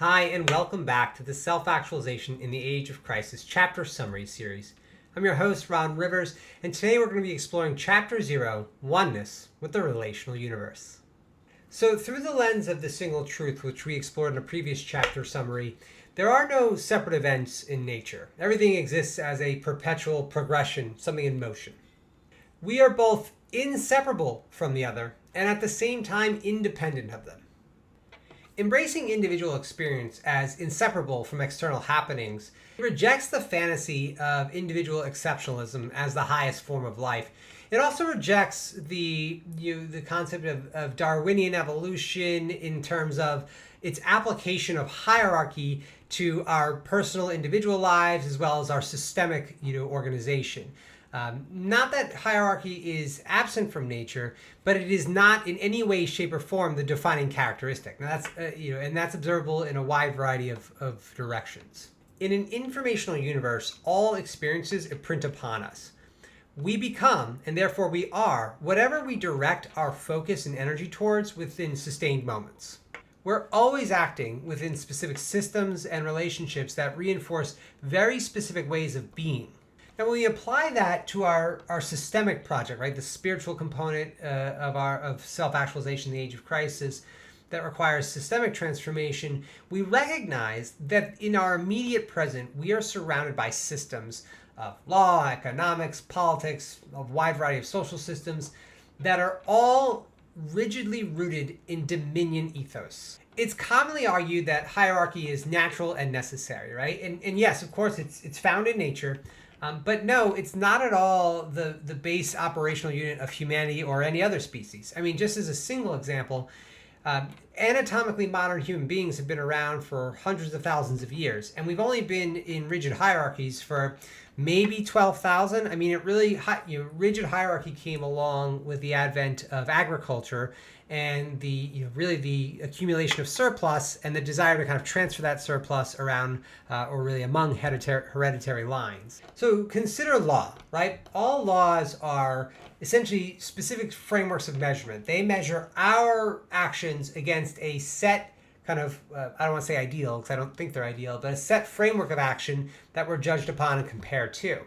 Hi, and welcome back to the Self-Actualization in the Age of Crisis Chapter Summary Series. I'm your host, Ron Rivers, and today we're going to be exploring Chapter 0, Oneness with the Relational Universe. So through the lens of the single truth, which we explored in a previous chapter summary, there are no separate events in nature. Everything exists as a perpetual progression, something in motion. We are both inseparable from the other, and at the same time independent of them. Embracing individual experience as inseparable from external happenings rejects the fantasy of individual exceptionalism as the highest form of life. It also rejects the concept of Darwinian evolution in terms of its application of hierarchy to our personal individual lives as well as our systemic organization. Not that hierarchy is absent from nature, but it is not in any way, shape, or form the defining characteristic. Now that's and that's observable in a wide variety of directions. In an informational universe, all experiences imprint upon us. We become, and therefore we are, whatever we direct our focus and energy towards within sustained moments. We're always acting within specific systems and relationships that reinforce very specific ways of being. And when we apply that to our systemic project, right, the spiritual component of self-actualization in the age of crisis that requires systemic transformation, we recognize that in our immediate present, we are surrounded by systems of law, economics, politics, a wide variety of social systems that are all rigidly rooted in dominion ethos. It's commonly argued that hierarchy is natural and necessary, right? And yes, of course, it's found in nature. But no, it's not at all the base operational unit of humanity or any other species. I mean, just as a single example, anatomically modern human beings have been around for hundreds of thousands of years, and we've only been in rigid hierarchies for maybe 12,000. I mean, rigid hierarchy came along with the advent of agriculture and the accumulation of surplus and the desire to kind of transfer that surplus around or really among hereditary lines. So consider law, right? All laws are essentially specific frameworks of measurement. They measure our actions against a set kind of, I don't want to say ideal because I don't think they're ideal, but a set framework of action that we're judged upon and compared to.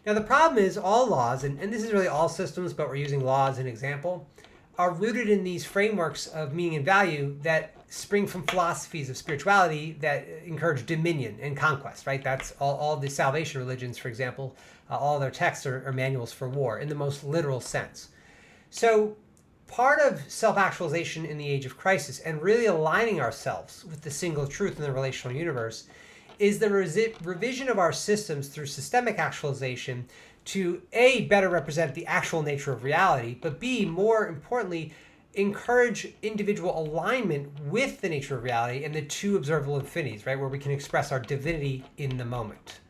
Now the problem is all laws, and this is really all systems, but we're using law as an example, are rooted in these frameworks of meaning and value that spring from philosophies of spirituality that encourage dominion and conquest, right? That's all the salvation religions, for example, all their texts are manuals for war in the most literal sense. So part of self-actualization in the age of crisis and really aligning ourselves with the single truth in the relational universe is the revision of our systems through systemic actualization to A, better represent the actual nature of reality, but B, more importantly, encourage individual alignment with the nature of reality and the two observable infinities, right, where we can express our divinity in the moment.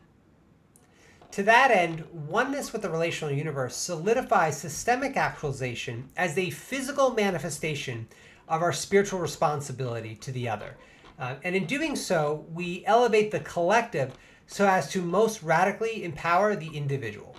To that end, oneness with the relational universe solidifies systemic actualization as a physical manifestation of our spiritual responsibility to the other. And in doing so, we elevate the collective so as to most radically empower the individual.